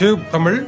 Tube Tamil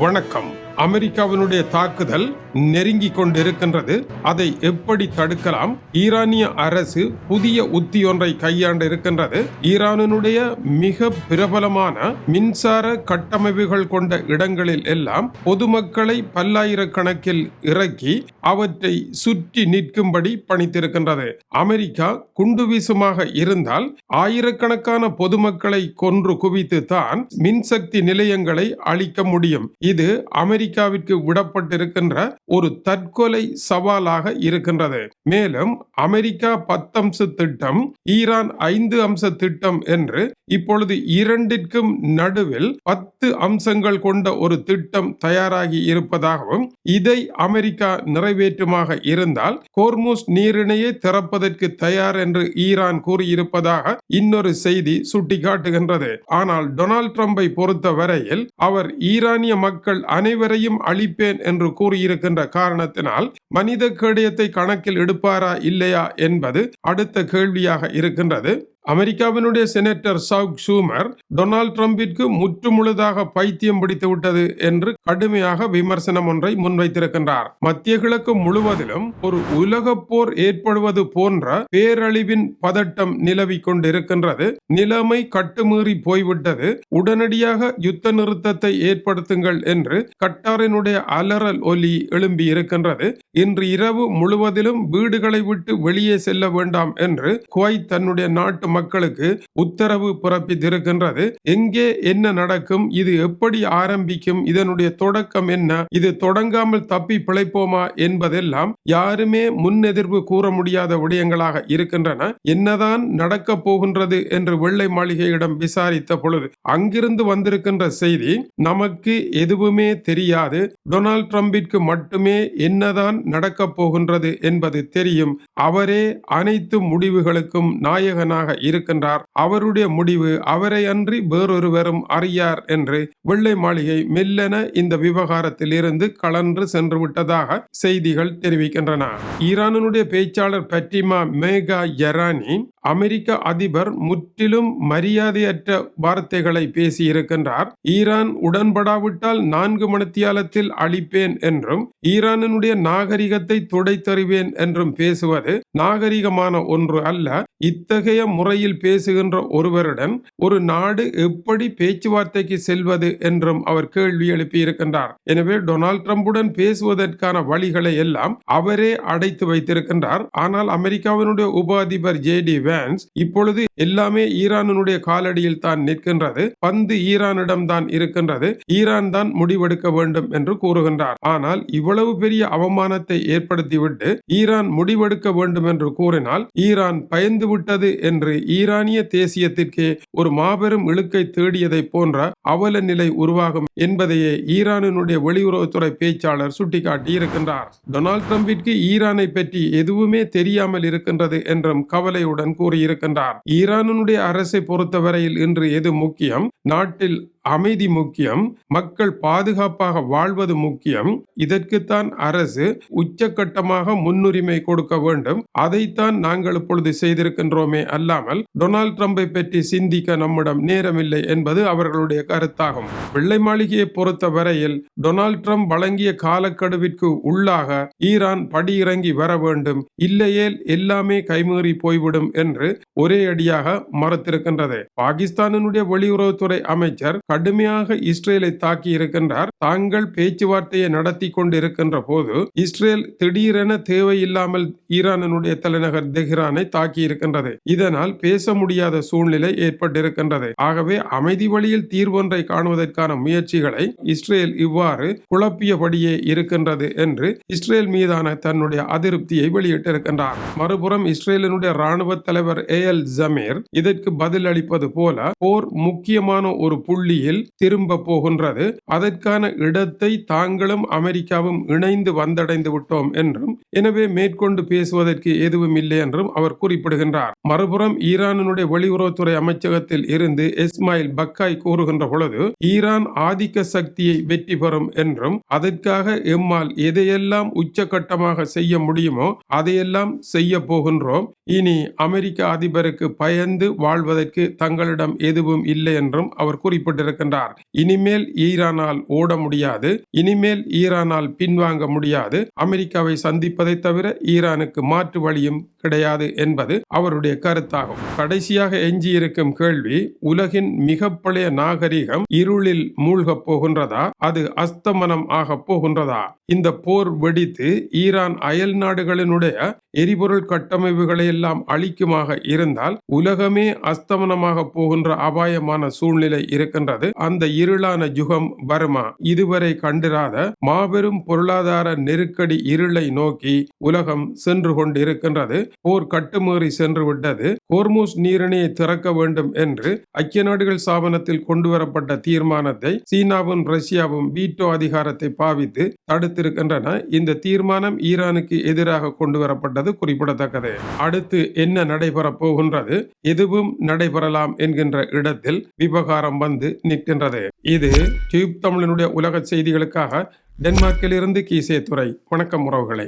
வணக்கம். அமெரிக்காவினுடைய தாக்குதல் நெருங்கி கொண்டிருக்கின்றது. அதை எப்படி தடுக்கலாம்? ஈரானிய அரசு புதிய உத்தி ஒன்றை கையாண்டு இருக்கின்றது. ஈரானினுடைய மிக பிரபலமான மின்சார கட்டமைப்புகள் கொண்ட இடங்களில் எல்லாம் பொதுமக்களை பல்லாயிரக்கணக்கில் இறக்கி அவற்றை சுற்றி நிற்கும்படி பணித்திருக்கின்றது. அமெரிக்கா குண்டு வீசுமாக இருந்தால் ஆயிரக்கணக்கான பொதுமக்களை கொன்று குவித்து தான் மின்சக்தி நிலையங்களை அழிக்க முடியும். இது அமெரிக்காவிற்கு விடப்பட்டிருக்கின்ற ஒரு தற்கொலை சவாலாக இருக்கின்றது. மேலும் அமெரிக்கா 10 அம்ச திட்டம், ஈரான் 5 அம்ச திட்டம் என்று இப்பொழுது இரண்டிற்கும் நடுவில் 10 அம்சங்கள் கொண்ட ஒரு திட்டம் தயாராகி இருப்பதாகவும், இதை அமெரிக்கா நிறைவேற்றுமாக இருந்தால் ஹோர்முஸ் நீரிணையை திறப்பதற்கு தயார் என்று ஈரான் கூறியிருப்பதாக இன்னொரு செய்தி சுட்டிக்காட்டுகின்றது. ஆனால் டொனால்ட் ட்ரம்பை பொறுத்த வரையில் அவர் ஈரானிய மக்கள் அனைவரையும் அழிப்பேன் என்று கூறியிருக்கின்ற காரணத்தினால் மனித கேடயத்தை கணக்கில் எடுப்பாரா இல்லையா என்பது அடுத்த கேள்வியாக இருக்கின்றது. அமெரிக்காவினுடைய செனட்டர் சவுக் ஷூமர் டொனால்ட் ட்ரம்பிற்கு முற்றுமுழுதாக பைத்தியம் பிடித்து விட்டது என்று கடுமையாக விமர்சனம் ஒன்றை முன்வைத்திருக்கின்றார். மத்திய கிழக்கு முழுவதிலும் ஒரு உலக போர் ஏற்படுவது போன்ற பேரழிவின் பதட்டம் நிலவி கொண்டிருக்கின்றது. நிலைமை கட்டுமீறி போய்விட்டது. உடனடியாக யுத்த நிறுத்தத்தை ஏற்படுத்துங்கள் என்று கட்டாரினுடைய அலறல் ஒலி எழும்பி இருக்கின்றது. இன்று இரவு முழுவதிலும் வீடுகளை விட்டு வெளியே செல்ல வேண்டாம் என்று குவைத் தன்னுடைய நாட்டு மக்களுக்கு உத்தரவு பிறப்பித்திருக்கின்றது. எங்கே என்ன நடக்கும், இது எப்படி ஆரம்பிக்கும், இதனுடைய தொடக்கம் என்ன, இது தொடங்காமல் தப்பி பிழைப்போமா என்பதெல்லாம் யாருமே முன்னெதிர்வு கூற முடியாத விடயங்களாக இருக்கின்றன. என்னதான் நடக்க போகின்றது என்று வெள்ளை மாளிகையிடம் விசாரித்த பொழுது அங்கிருந்து வந்திருக்கின்ற செய்தி, நமக்கு எதுவுமே தெரியாது, டொனால்ட் ட்ரம்பிற்கு மட்டுமே என்னதான் நடக்க போகின்றது என்பது தெரியும், அவரே அனைத்து முடிவுகளுக்கும் நாயகனாக இருக்கின்றார், அவருடைய முடிவு அவரை அன்றி வேறொருவரும் அறியார் என்று வெள்ளை மாளிகை மெல்லென இந்த விவகாரத்தில் இருந்து கலன்று சென்று விட்டதாக செய்திகள் தெரிவிக்கின்றன. ஈரானுடைய பேச்சாளர் பட்டிமா மேகா யரானி அமெரிக்க அதிபர் முற்றிலும் மரியாதையற்ற வார்த்தைகளை பேசியிருக்கின்றார். ஈரான் உடன்படாவிட்டால் 4 மணித்தியாலத்தில் அழிப்பேன் என்றும் ஈரானுடைய நாகரிகத்தை துடைத்தறிவேன் என்றும் பேசுவது நாகரிகமான ஒன்று அல்ல. இத்தகைய முறையில் பேசுகின்ற ஒருவருடன் ஒரு நாடு எப்படி பேச்சுவார்த்தைக்கு செல்வது என்றும் அவர் கேள்வி எழுப்பியிருக்கின்றார். எனவே டொனால்ட் ட்ரம்புடன் பேசுவதற்கான வழிகளை எல்லாம் அவரே அடைத்து வைத்திருக்கின்றார். ஆனால் அமெரிக்காவினுடைய உப அதிபர் ஜே.டி. வான்ஸ் இப்பொழுது எல்லாமே ஈரானுடைய காலடியில் தான் நிற்கின்றது, பந்து ஈரானிடம் தான் இருக்கின்றது, ஈரான் தான் முடிவெடுக்க வேண்டும் என்று கூறுகின்றார். ஆனால் இவ்வளவு பெரிய அவமானத்தை ஏற்படுத்திவிட்டு ஈரான் முடிவெடுக்க வேண்டும் என்று கூறினால் ஈரான் பயந்து விட்டது என்று ஈரானிய தேசியத்திற்கே ஒரு மாபெரும் இழுக்கை தேடியதை போன்ற அவல நிலை உருவாகும் என்பதையே ஈரானினுடைய வெளியுறவுத்துறை பேச்சாளர் சுட்டிக்காட்டி இருக்கின்றார். டொனால்ட் ட்ரம்பிற்கு ஈரானை பற்றி எதுவுமே தெரியாமல் இருக்கின்றது என்றும் கவலையுடன் கூறியிருக்கின்றார். ஈரானுடைய அரசை பொறுத்தவரையில் இன்று எது முக்கியம்? நாட்டில் அமைதி முக்கியம், மக்கள் பாதுகாப்பாக வாழ்வது முக்கியம். இதற்குத்தான் அரசு உச்சகட்டமாக முன்னுரிமை கொடுக்க வேண்டும். அதைத்தான் நாங்கள் இப்பொழுது செய்திருக்கின்றோமே அல்லாமல் டொனால்ட் ட்ரம்பை பற்றி சிந்திக்க நம்மிடம் நேரமில்லை என்பது அவர்களுடைய கருத்தாகும். வெள்ளை மாளிகையை பொறுத்த வரையில் டொனால்ட் ட்ரம்ப் வழங்கிய காலக்கெடுவிற்கு உள்ளாக ஈரான் படியிறங்கி வர வேண்டும், இல்லையேல் எல்லாமே கைமீறி போய்விடும் என்று ஒரே அடியாக மறுத்திருக்கின்றது. பாகிஸ்தானினுடைய வெளியுறவுத்துறை அமைச்சர் கடுமையாக இஸ்ரேலை தாக்கி இருக்கின்றார். தாங்கள் பேச்சுவார்த்தையை நடத்தி கொண்டிருக்கின்ற போது இஸ்ரேல் திடீரென தேவையில்லாமல் ஈரானுடைய தலைநகர் தெஹ்ரானை தாக்கி இருக்கின்றது. இதனால் பேச முடியாத சூழ்நிலை ஏற்பட்டிருக்கின்றது. ஆகவே அமைதி வழியில் தீர்வொன்றை காணுவதற்கான முயற்சிகளை இஸ்ரேல் இவ்வாறு குழப்பியபடியே இருக்கின்றது என்று இஸ்ரேல் மீதான தன்னுடைய அதிருப்தியை வெளியிட்டிருக்கின்றார். மறுபுறம் இஸ்ரேலினுடைய ராணுவ தலைவர் ஏஎல் ஜமீர் இதற்கு பதில் அளிப்பது போல போர் முக்கியமான ஒரு புள்ளி திரும்ப போகின்றது, அதற்கான இடத்தை தாங்களும் அமெரிக்காவும் இணைந்து வந்தடைந்து விட்டோம் என்றும், எனவே மேற்கொண்டு பேசுவதற்கு எதுவும் இல்லை என்றும் அவர் குறிப்பிடுகின்றார். மறுபுறம் ஈரானுடைய வெளியுறவுத்துறை அமைச்சகத்தில் இருந்து இஸ்மாயில் பக்காய் கூறுகின்ற பொழுது ஈரான் ஆதிக்க சக்தியை வெற்றி பெறும் என்றும், அதற்காக எம்மால் எதையெல்லாம் உச்சகட்டமாக செய்ய முடியுமோ அதையெல்லாம் செய்ய போகின்றோம், இனி அமெரிக்க அதிபருக்கு பயந்து வாழ்வதற்கு தங்களிடம் எதுவும் இல்லை என்றும் அவர் குறிப்பிட்டிருக்கிறார். தெரிவித்திருக்கின்றார். இனிமேல் ஈரானால் ஓட முடியாது, இனிமேல் ஈரானால் பின்வாங்க முடியாது, அமெரிக்காவை சந்திப்பதை தவிர ஈரானுக்கு மாற்று வழியும் கிடையாது என்பது அவருடைய கருத்தாகும். கடைசியாக எஞ்சியிருக்கும் கேள்வி, உலகின் மிக பழைய நாகரிகம் இருளில் மூழ்கப் போகின்றதா, அது அஸ்தமனம் ஆக போகின்றதா? இந்த போர் வெடித்து ஈரான் அயல் நாடுகளினுடைய எரிபொருள் கட்டமைப்புகளை எல்லாம் அழிக்குமாக இருந்தால் உலகமே அஸ்தமனமாக போகின்ற அபாயமான சூழ்நிலை இருக்கின்றது. அந்த இருளான யுகம் வருமா? இதுவரை கண்டிராத மாபெரும் பொருளாதார நெருக்கடி இருளை நோக்கி உலகம் சென்று கொண்டிருக்கின்றது. போர் கட்டுமீறி சென்று விட்டது. ஹோர்முஸ் நீரிணையை திறக்க வேண்டும் என்று ஐக்கிய நாடுகள் ஸ்தாபனத்தில் கொண்டுவரப்பட்ட தீர்மானத்தை சீனாவும் ரஷ்யாவும் வீட்டோ அதிகாரத்தை பாவித்து தடுத்திருக்கின்றன. இந்த தீர்மானம் ஈரானுக்கு எதிராக கொண்டு வரப்பட்டது குறிப்பிடத்தக்கது. அடுத்து என்ன நடைபெறப் போகின்றது? எதுவும் நடைபெறலாம் என்கின்ற இடத்தில் விவகாரம் வந்து நிற்கின்றது. இது டியூப் தமிழனுடைய உலக செய்திகளுக்காக டென்மார்க்கில் இருந்து கீசே துறை. வணக்கம் உறவுகளை.